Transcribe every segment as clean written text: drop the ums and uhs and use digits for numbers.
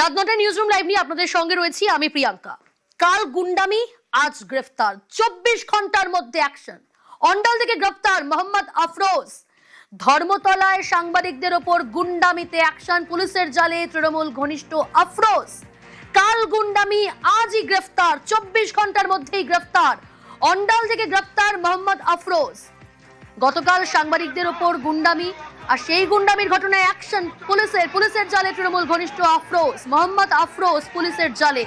রাত ৯টায় newsroom live নিয়ে আপনাদের সঙ্গে রয়েছি আমি প্রিয়াঙ্কা। কাল গুন্ডামি, আজ গ্রেফতার। ২৪ ঘন্টার মধ্যে অ্যাকশন। অন্ডাল থেকে গ্রেফতার মোহাম্মদ আফরোজ। ধর্মতলায় সাংবাদিকদের ওপর গুন্ডামিতে অ্যাকশন, পুলিশের জালে তৃণমূল ঘনিষ্ঠ আফরোজ। কাল গুন্ডামি, আজই গ্রেফতার। ২৪ ঘন্টার মধ্যেই গ্রেফতার। অন্ডাল থেকে গ্রেফতার মোহাম্মদ আফরোজ। গতকাল সাংবাদিকদের ওপর গুন্ডামি, আর সেই গুন্ডামির ঘটনায় অ্যাকশন পুলিশের জালে তৃণমূল ঘনিষ্ঠ আফরোজ। মোহাম্মদ আফরোজ পুলিশের জালে।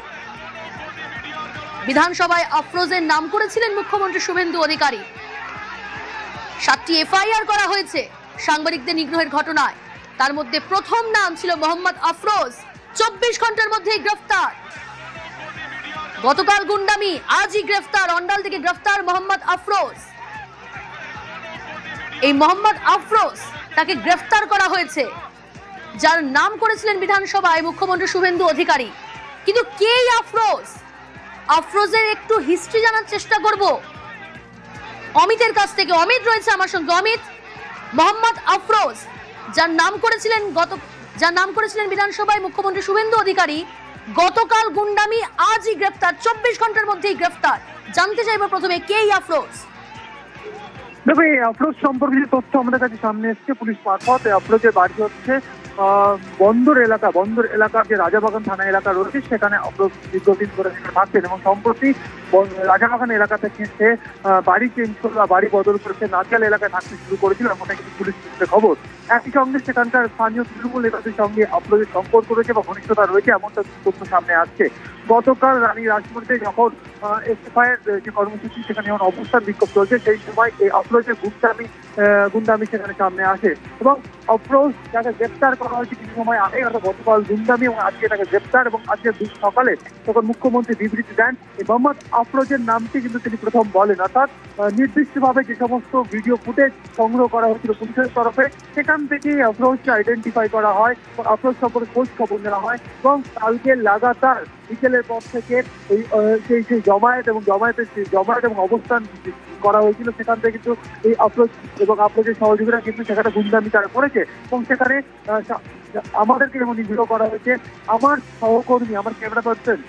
বিধানসভায় আফরোজের নাম করেছিলেন মুখ্যমন্ত্রী শুভেন্দু অধিকারী। ৭টি এফআইআর করা হয়েছে সাংবাদিকদের নিগ্রহের ঘটনায়। তার মধ্যে প্রথম নাম ছিল মোহাম্মদ আফরোজ। ২৪ ঘন্টার মধ্যেই গ্রেফতার। গতকাল গুন্ডামি, আজই গ্রেফতার। অন্ডাল থেকে গ্রেফতার মোহাম্মদ আফরোজ। এই মোহাম্মদ আফরোজ, তাকে গ্রেফতার করা হয়েছে, যার নাম করেছিলেন বিধানসভায় মুখ্যমন্ত্রী শুভেন্দু অধিকারী। কিন্তু কে আফরোজ? আফরোজের একটু হিস্ট্রি জানার চেষ্টা করব অমিতের কাছ থেকে। অমিত রয়েছে আমার সঙ্গে। অমিত, মোহাম্মদ আফরোজ যার নাম করেছিলেন বিধানসভায় মুখ্যমন্ত্রী শুভেন্দু অধিকারী, গতকাল গুন্ডামি, আজই গ্রেফতার। ২৪ ঘন্টার মধ্যেই গ্রেফতার। জানতে চাইবো প্রথমে কে আফরোজ। দেখো, এই আফরোজ সম্পর্কে যে তথ্য আমাদের কাছে সামনে এসছে পুলিশ মারফত, আফরোজের বাড়ি হচ্ছে বন্দর এলাকার যে রাজাবাগান থানা এলাকা রয়েছে, সেখানে আফরোজ দীর্ঘদিন ধরে থাকতেন এবং সম্প্রতি রাজাবাগান এলাকা থেকে সে বাড়ি চেঞ্জ করলো, বাড়ি বদল করে সে নাজিয়াল এলাকায় থাকতে শুরু করেছিল, এমনটা কিন্তু পুলিশ সূত্রে খবর। একই সঙ্গে সেখানকার স্থানীয় তৃণমূল নেতাদের সঙ্গে আফরোজের সম্পর্ক রয়েছে বা ঘনিষ্ঠতা রয়েছে, এমনটা তথ্য সামনে আসছে। গতকাল রানী রাজমন্ডিতে যখন এসএফআইয়ের যে কর্মসূচি, সেখানে যখন অবস্থান বিক্ষোভ চলছে, সেই সময় এই আফরোজের গুন্ডামি সেখানে সামনে আসে এবং আফরোজ যাকে গ্রেপ্তার করা হয়েছে কিছু সময় আগে, অর্থাৎ গতকাল গুন্ডামি এবং আজকে তাকে গ্রেপ্তার। এবং আজকে সকালে তখন মুখ্যমন্ত্রী বিবৃতি দেন, এই মোহাম্মদ আফরোজের নামটি কিন্তু তিনি প্রথম বলেন, অর্থাৎ নির্দিষ্টভাবে যে সমস্ত ভিডিও ফুটেজ সংগ্রহ করা হয়েছিল পুলিশের তরফে, সেখান থেকে আফরোজকে আইডেন্টিফাই করা হয়, আফরোজ সম্পর্কে খোঁজ খবর নেওয়া হয় এবং কালকে লাগাতার বিকেলের পর থেকে সেই জমায়েত এবং অবস্থান করা হয়েছিল, সেখান থেকে কিন্তু এই আফরোজ এবং আফরোজের সহযোগীরা কিন্তু সেখানে গুন্ডামি তারা করেছে এবং সেখানে আমাদেরকে যেমন নিগ্রহ করা হয়েছে, আমার সহকর্মী, আমার ক্যামেরা পার্সন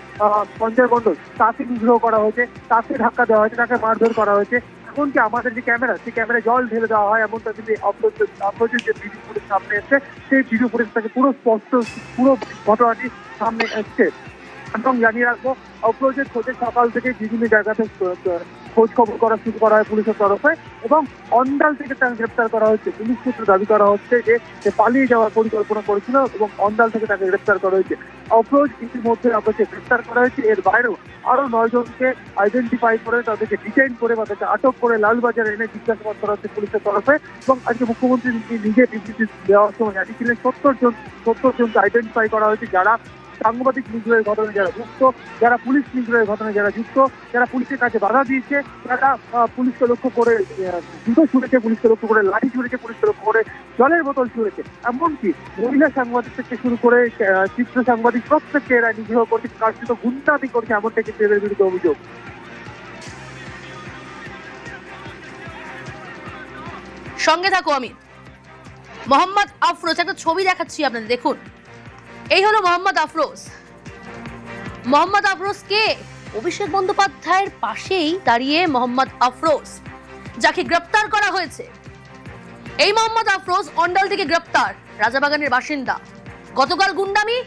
সঞ্জয় মণ্ডল, তাকে নিগ্রহ করা হয়েছে, তাকে ধাক্কা দেওয়া হয়েছে, তাকে মারধর করা হয়েছে। এমনকি আমাদের যে ক্যামেরা, সেই ক্যামেরায় জল ঢেলে দেওয়া হয়, এমনটা কিন্তু আফরোজের যে ভিডিও ফুটেজ সামনে এসছে, সেই ভিডিও ফুটেজ থেকে পুরো স্পষ্ট পুরো ঘটনাটি সামনে এসছে। এবং জানিয়ে রাখবো, আফরোজের খোঁজে সকাল থেকে বিভিন্ন জায়গাতে খোঁজ খবর করা শুরু করা হয় পুলিশের তরফে এবং অন্ডাল থেকে তাকে গ্রেপ্তার করা হচ্ছে। পুলিশ সূত্রে দাবি করা হচ্ছে যে সে পালিয়ে যাওয়ার পরিকল্পনা করেছিল এবং অন্ডাল থেকে তাকে গ্রেপ্তার করা হয়েছে। আফরোজ ইতিমধ্যে আপনাকে গ্রেপ্তার করা হয়েছে। এর বাইরেও আরো ৯ জনকে আইডেন্টিফাই করে তাদেরকে ডিটেইন করে বা তাদেরকে আটক করে লালবাজারে এনে জিজ্ঞাসাবাদ করা হচ্ছে পুলিশের তরফে। এবং আজকে মুখ্যমন্ত্রী নিজে বিবৃতি দেওয়ার সময় জানিয়েছিলেন ৭০ জনকে আইডেন্টিফাই করা হয়েছে, যারা সাংবাদিক নিগ্রহের ঘটনায় যারা যুক্ত, যারা পুলিশ নিগ্রহের ঘটনায় যারা যুক্ত, যারা পুলিশের কাছে বাধা দিয়েছে, যারা পুলিশকে লক্ষ্য করে জুতো ছুঁড়েছে, পুলিশকে লক্ষ্য করে লাঠি ছুঁড়েছে, পুলিশকে লক্ষ্য করে জলের বোতল ছুঁড়েছে, এমনকি মহিলা সাংবাদিক থেকে শুরু করে চিত্র সাংবাদিক, প্রত্যেককে এরা নিগ্রহ করছে, কার্যত গুন্ডামি করছে, এমনটা কিন্তু এদের বিরুদ্ধে অভিযোগ। সঙ্গে থাকো আমি। মোহাম্মদ আফরোজ, একটা ছবি দেখাচ্ছি আপনাদের, দেখুন। এই হলো মোহাম্মদ আফরোজ। মোহাম্মদ আফরোজ কে? অভিষেক বন্দ্যোপাধ্যায়ের পাশেই দাঁড়িয়ে মোহাম্মদ আফরোজ, যাকে গ্রেপ্তার করা হয়েছে। এই মোহাম্মদ আফরোজ অন্ডাল থেকে গ্রেপ্তার, রাজাবাগানের বাসিন্দা। গতকাল গুন্ডামি,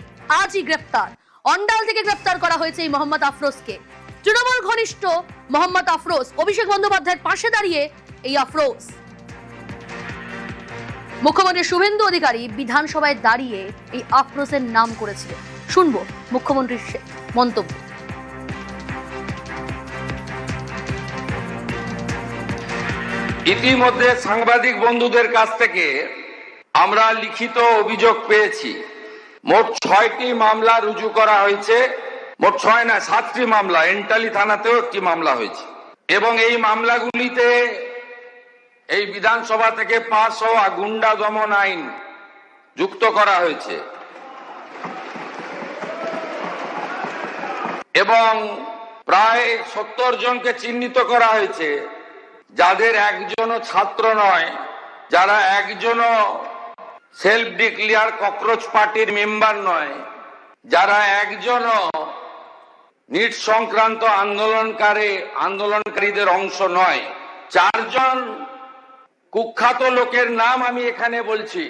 আজই গ্রেপ্তার। অন্ডাল থেকে গ্রেপ্তার করা হয়েছে এই মোহাম্মদ আফরোজকে। তৃণমূল ঘনিষ্ঠ মোহাম্মদ আফরোজ, অভিষেক বন্দ্যোপাধ্যায়ের পাশে দাঁড়িয়ে এই আফরোজ। মুখ্যমন্ত্রী শুভেন্দু অধিকারী বিধানসভায় দাঁড়িয়ে এই আফরোজের নাম করেছিলেন। শুনবো মুখ্যমন্ত্রীর মন্তব্য। ইতিমধ্যে সাংবাদিক বন্ধুদের কাছ থেকে আমরা লিখিত অভিযোগ পেয়েছি। মোট ৬টি মামলা রুজু করা হয়েছে। মোট ৬ না, ৭টি মামলা। এন্টালি থানাতেও একটি মামলা হয়েছে এবং এই মামলাগুলিতে এই বিধানসভা থেকে পাস হওয়া গুন্ডা দমন আইন যুক্ত করা হয়েছে এবং প্রায় ৭০ জনকে চিহ্নিত করা হয়েছে, যাদের একজনও ছাত্র নয়, যারা একজনও সেলফ ডিক্লেয়ার ককরোচ পার্টির মেম্বার নয়, যারা একজনও নিট সংক্রান্ত আন্দোলনকারীদের অংশ নয়। 4 জন কুখ্যাত লোকের নাম আমি এখানে বলছি,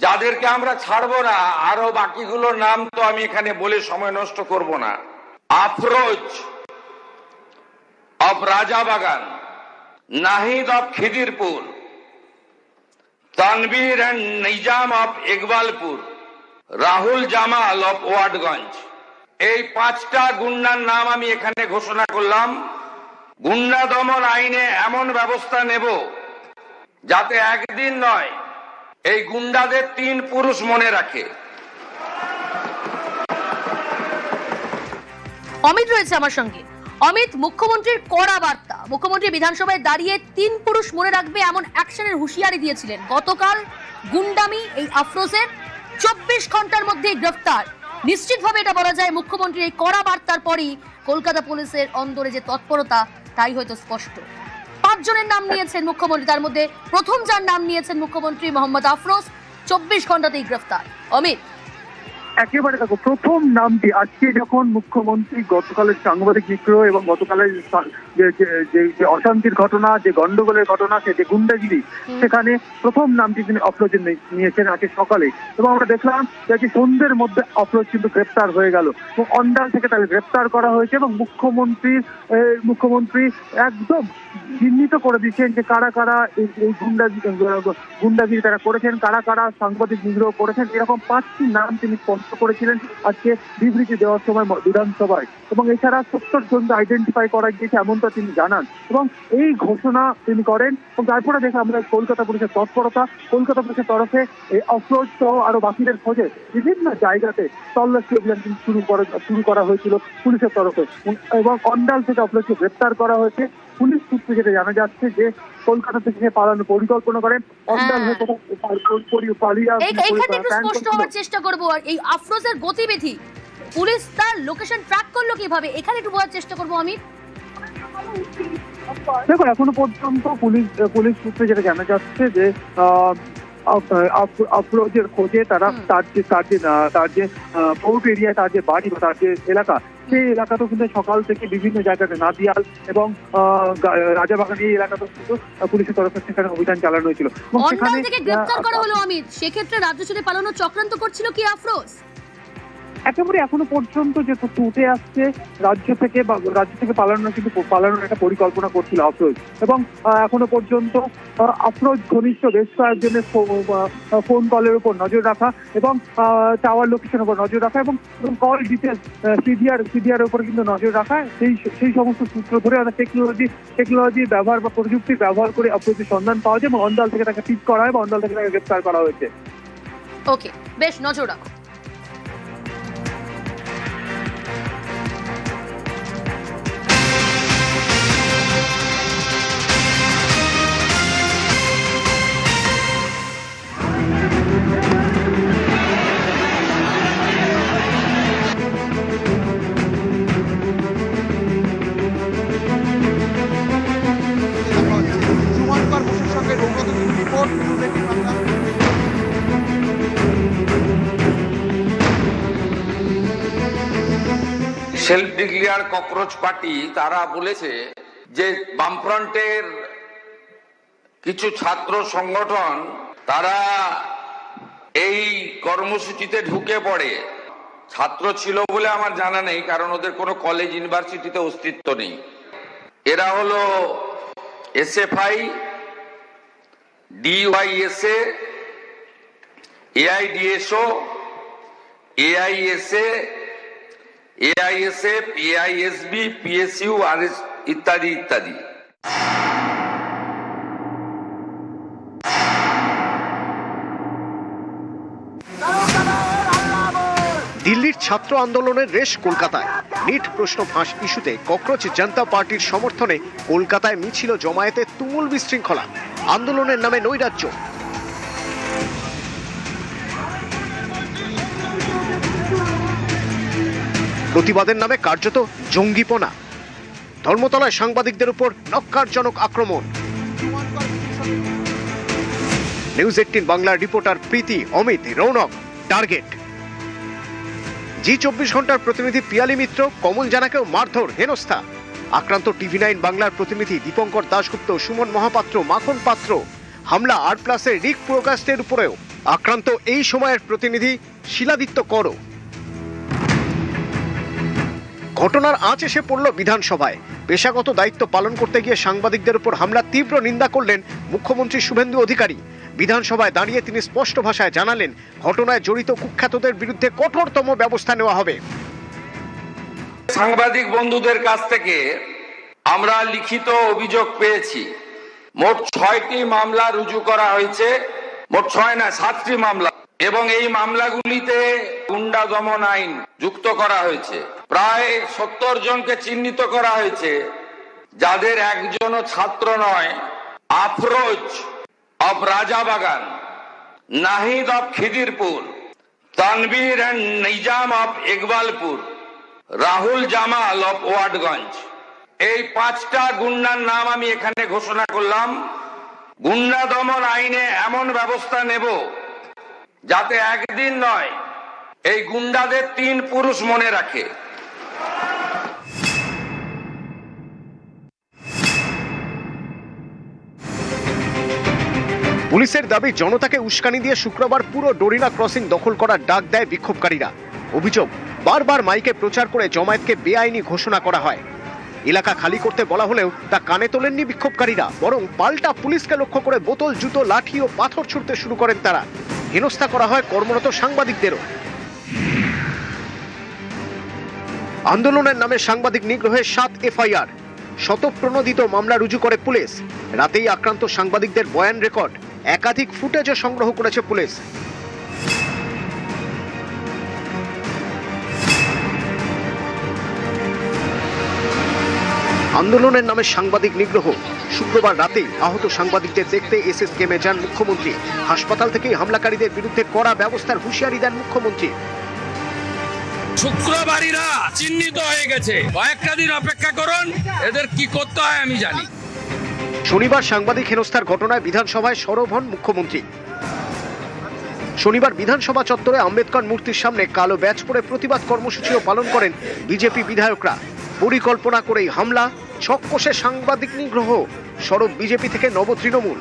যাদেরকে আমরা ছাড়বো না। আরো বাকিগুলোর নাম তো আমি এখানে বলে সময় নষ্ট করব না। Afroz of Rajabagan, Nahid of Khidirpur, Tanvir and Nizam of Iqbalpur, Rahul Jamal of Watgunge. এই 5টা গুন্ডার নাম আমি এখানে ঘোষণা করলাম। গুন্ডা দমন আইনে এমন ব্যবস্থা নেব যাতে একদিন নয়, এই গুন্ডাদের 3 পুরুষ মনে রাখে। অমিত রয়েছে আমার সঙ্গে। অমিত, মুখ্যমন্ত্রীর কড়া বার্তা, মুখ্যমন্ত্রী বিধানসভায় দাঁড়িয়ে 3 পুরুষ মনে রাখবে এমন অ্যাকশনের হুঁশিয়ারি দিয়েছিলেন। গতকাল গুন্ডামি এই আফরোজের 24 ঘন্টার মধ্যে গ্রেফতার। নিশ্চিতভাবে এটা বলা যায় মুখ্যমন্ত্রীর এই কড়া বার্তার পরই কলকাতা পুলিশের অন্দরে যে তৎপরতা তাই হয়তো স্পষ্ট। 5 জনের নাম নিয়েছেন মুখ্যমন্ত্রী, তার মধ্যে প্রথম যার নাম নিয়েছেন মুখ্যমন্ত্রী মোহাম্মদ আফরোজ, 24 ঘন্টাতেই গ্রেফতার। অমিত, একেবারে দেখো, প্রথম নামটি আজকে যখন মুখ্যমন্ত্রী গতকালের সাংবাদিক বিদ্রোহ এবং গতকালের যে অশান্তির ঘটনা, যে গন্ডগোলের ঘটনা, যে গুন্ডাগিরি, সেখানে প্রথম নামটি তিনি অফরোজের নিয়েছেন আজকে সকালে। এবং আমরা দেখলাম যে আজকে সন্ধ্যের মধ্যে অফরোজ কিন্তু গ্রেপ্তার হয়ে গেল এবং অন্ডাল থেকে তাকে গ্রেপ্তার করা হয়েছে। এবং মুখ্যমন্ত্রী একদম চিহ্নিত করে দিচ্ছেন যে কারা কারা এই গুন্ডাগিরি তারা করেছেন, কারা কারা সাংবাদিক বিদ্রোহ করেছেন। এরকম 5টি নাম তিনি স্পষ্ট করেছিলেন আজকে বিবৃতি দেওয়ার সময় বিধানসভায়। এবং এছাড়া 70 জনকে আইডেন্টিফাই করা গিয়েছে এমনটা তিনি জানান এবং এই ঘোষণা তিনি করেন। এবং তারপরে দেখে আমরা কলকাতা পুলিশের তৎপরতা, কলকাতা পুলিশের তরফে এই অফরোজ সহ আরো বাকিদের খোঁজে বিভিন্ন জায়গাতে তল্লাশি অভিযান শুরু করা হয়েছিল পুলিশের তরফে। এবং অন্ডাল থেকে অফরোজকে গ্রেপ্তার করা হয়েছে। পুলিশ সূত্রে যেটা জানা যাচ্ছে যে কলকাতা থেকে সে পালানোর পরিকল্পনা করেন, অন্ডাল হয়ে এইখানে একটু স্পষ্ট হওয়ার চেষ্টা করবো। এই আফরোজের গতিবিধি পুলিশ তার লোকেশন ট্র্যাক করলো কিভাবে, এখানে একটু বোঝার চেষ্টা করবো অমিত। দেখো, এখনো পর্যন্ত পুলিশ সূত্রে যেটা জানা যাচ্ছে যে আফরোজের খোঁজে তারা তার যে পোর্ট এরিয়া, তার যে বাড়ি বা তার যে এলাকা, সেই এলাকাতেও কিন্তু সকাল থেকে বিভিন্ন জায়গাতে নাদিয়াল এবং রাজাবাগান এই এলাকাতেও কিন্তু পুলিশের তরফে সেখানে অভিযান চালানো হয়েছিল। অন্ডাল থেকে গ্রেফতার করা হলো অমিত, সেক্ষেত্রে রাজ্য ছেড়ে পালানোর চক্রান্ত করছিল কি আফরোজ? একেবারে এখনো পর্যন্ত যে তথ্য উঠে আসছে, রাজ্য থেকে পালানোর একটা পরিকল্পনা করছিল আফরোজ। এবং এখনো পর্যন্ত আফরোজ ঘনিষ্ঠ বেশ কয়েকজনের ফোন কলের উপর নজর রাখা এবং টাওয়ার লোকেশনের উপর নজর রাখা এবং কল ডিটেলস সিডিআর উপর কিন্তু নজর রাখা, সেই সমস্ত সূত্র ধরে টেকনোলজি ব্যবহার বা প্রযুক্তি ব্যবহার করে আফরোজের সন্ধান পাওয়া যায় এবং অন্ডাল থেকে তাকে পিক করা হয় এবং অন্ডাল থেকে তাকে গ্রেপ্তার করা হয়েছে। ওকে, বেশ, নজর রাখো। সেলফ ডিক্লেয়ার ককরোচ পার্টি তারা বলেছে যে বামফ্রন্টের কিছু ছাত্র সংগঠন তারা এই কর্মসূচিতে ঢুকে পড়ে। ছাত্র ছিল বলে আমার জানা নেই, কারণ ওদের কোনো কলেজ ইউনিভার্সিটিতে অস্তিত্ব নেই। এরা হলো এসএফআই, ডিওয়াইএসএ, এআইডিএসও, এআইএসএ, এআইএসএফ, এআইএসবি, পিএসইউ আর ইত্যাদি ইত্যাদি। দিল্লির ছাত্র আন্দোলনের রেশ কলকাতায়। নিট প্রশ্ন ফাঁস ইস্যুতে ককরোচ জনতা পার্টির সমর্থনে কলকাতায় মিছিল জমায়েতে তুমুল বিশৃঙ্খলা, আন্দোলনের নামে নৈরাজ্য। প্রতিবাদের নামে কার্যত জঙ্গিপনা। ধর্মতলায় সাংবাদিকদের উপর নক্কারজনক আক্রমণ। নিউজ 18 বাংলার রিপোর্টার প্রীতি, অমিত, রৌনক টার্গেট। জি 24 ঘন্টার প্রতিনিধি পিয়ালি মিত্র কমল জানাকেও মারধর হেনস্থা। আক্রান্ত টিভি 9 বাংলার প্রতিনিধি দীপঙ্কর দাশগুপ্ত, সুমন মহাপাত্র, মাখন পাত্র। হামলা R+এর রিক প্রকাশের উপরেও আক্রান্ত এই সময়ের প্রতিনিধি শিলাদিত্য কর। ঘটনার আঁচ এসে পড়ল বিধানসভায়। পেশাগত দায়িত্ব পালন করতে গিয়ে সাংবাদিকদের উপর হামলা তীব্র নিন্দা করলেন মুখ্যমন্ত্রী শুভেন্দু অধিকারী। বিধানসভায় দাঁড়িয়ে তিনি স্পষ্ট ভাষায় জানালেন, ঘটনায় জড়িত কুখ্যাতদের বিরুদ্ধে কঠোরতম ব্যবস্থা নেওয়া হবে। সাংবাদিক বন্ধুদের কাছ থেকে আমরা লিখিত অভিযোগ পেয়েছি। মোট 6টি মামলা রুজু করা হয়েছে, মোট 6 না 7টি মামলা, এবং এই মামলাগুলিতে গুন্ডা দমন আইন যুক্ত করা হয়েছে। প্রায় 70 জনকে চিহ্নিত করা হয়েছে, যাদের একজনও ছাত্র নয়। Afroz of Rajabagan, Nahid of Khidirpur, Tanvir and Nizam of Iqbalpur, Rahul Jamal of Watgunge. এই 5টা গুন্ডার নাম আমি এখানে ঘোষণা করলাম। গুন্ডা দমন আইনে এমন ব্যবস্থা নেব যাতে একদিন নয়, এই গুন্ডাদের 3 পুরুষ মনে রাখে। পুলিশের দাবি, জনতাকে উস্কানি দিয়ে শুক্রবার পুরো ডোরিনা ক্রসিং দখল করার ডাক দেয় বিক্ষোভকারীরা। অভিযোগ, বারবার মাইকে প্রচার করে জমায়েতকে বেআইনি ঘোষণা করা হয়। এলাকা খালি করতে বলা হলেও তা কানে তোলেননি বিক্ষোভকারীরা, বরং পাল্টা পুলিশকে লক্ষ্য করে বোতল, জুতো, লাঠি ও পাথর ছুড়তে শুরু করেন তারা। হেনস্থা করা হয় কর্মরত সাংবাদিকদেরও। আন্দোলনের নামে সাংবাদিক নিগ্রহে 7 FIR, শতপ্রণোদিত মামলা রুজু করে পুলিশ। রাতেই আক্রান্ত সাংবাদিকদের বয়ান রেকর্ড, একাধিক ফুটেজও সংগ্রহ করেছে পুলিশ। আন্দোলনের নামে সাংবাদিক নিগ্রহ। শুক্রবার রাতে আহত সাংবাদিকদের দেখতে SSKM যান মুখ্যমন্ত্রী। হাসপাতাল থেকেই হামলাকারীদের বিরুদ্ধে কড়া ব্যবস্থার হুঁশিয়ারি দেন মুখ্যমন্ত্রী। শুক্রবারীরা চিহ্নিত হয়ে গেছে, কয়েকটা দিন অপেক্ষা করুন, এদের কি করতে হয় আমি জানি। শনিবার সাংবাদিক হেনস্থার ঘটনায় বিধানসভায় সরব হন মুখ্যমন্ত্রী। শনিবার বিধানসভা চত্বরে আম্বেদকর মূর্তির সামনে কালো ব্যাজ পরে প্রতিবাদ কর্মসূচিও পালন করেন বিজেপি বিধায়করা। পরিকল্পনা করেই হামলা, ছক কষে সাংবাদিক নিগ্রহ। সরব বিজেপি থেকে নব তৃণমূল।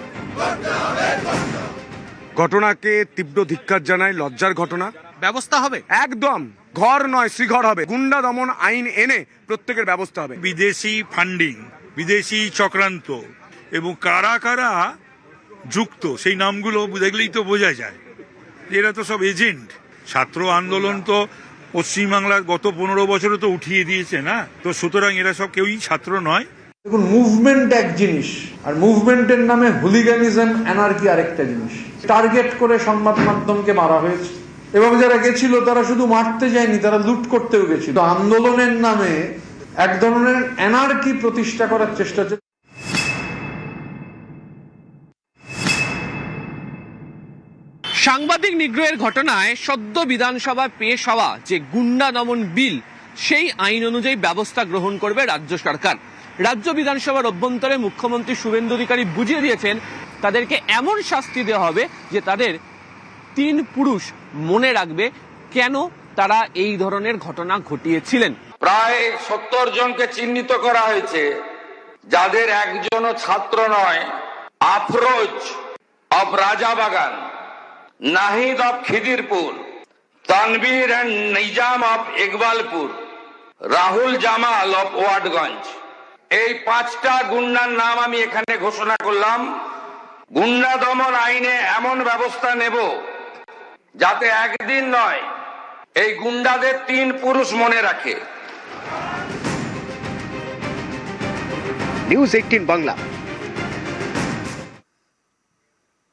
ঘটনাকে তীব্র ধিক্কার জানায়, লজ্জার ঘটনা। ব্যবস্থা হবে একদম, ঘর নয় শ্রীঘর হবে। গুন্ডা দমন আইন এনে প্রত্যেকের ব্যবস্থা হবে। বিদেশি ফান্ডিং, বিদেশি চক্রান্ত এবং কারা কারা যুক্ত সেই নামগুলো দেখলেই তো বোঝা যায়। এরা তো সব এজেন্ট। ছাত্র আন্দোলন তো পশ্চিমবাংলার গত 15 বছরে তো উঠিয়ে দিয়েছে না, তো সুতরাং এরা সব কেউই ছাত্র নয়। দেখুন, মুভমেন্ট এক জিনিস, আর মুভমেন্টের নামে হুলিগানিজম, অ্যানার্কি আরেকটা জিনিস। টার্গেট করে সংবাদ মাধ্যমকে মারা হয়েছে, এবং যারা গেছিল তারা শুধু মারতে যায়নি, তারা লুট করতেও গেছিল। আন্দোলনের নামে এক ধরনের অ্যানার্কি প্রতিষ্ঠা করার চেষ্টা হচ্ছে। সাংবাদিক নিগ্রহের ঘটনায় সদ্য বিধানসভায় পেশ হওয়া যে গুন্ডা দমন বিল, সেই আইন অনুযায়ী ব্যবস্থা গ্রহণ করবে রাজ্য সরকার। রাজ্য বিধানসভার অভ্যন্তরে মুখ্যমন্ত্রী শুভেন্দু অধিকারী বুঝিয়ে দিয়েছেন, তাদেরকে এমন শাস্তি দেওয়া হবে যে তাদের 3 পুরুষ মনে রাখবে কেন তারা এই ধরনের ঘটনা ঘটিয়েছিলেন। প্রায় 70 জনকে চিহ্নিত করা হয়েছে, যাদের একজনও ছাত্র নয়। Afroz of Rajabagan, Nahid of Khidirpur, Tanvir and Nizam of Iqbalpur, Rahul Jamal of Watgunge. এই 5টা গুন্ডার নাম আমি এখানে ঘোষণা করলাম। গুন্ডা দমন আইনে এমন ব্যবস্থা নেব যাতে একদিন নয়, এই গুন্ডাদের 3 পুরুষ মনে রাখে। নিউজ 18 বাংলা।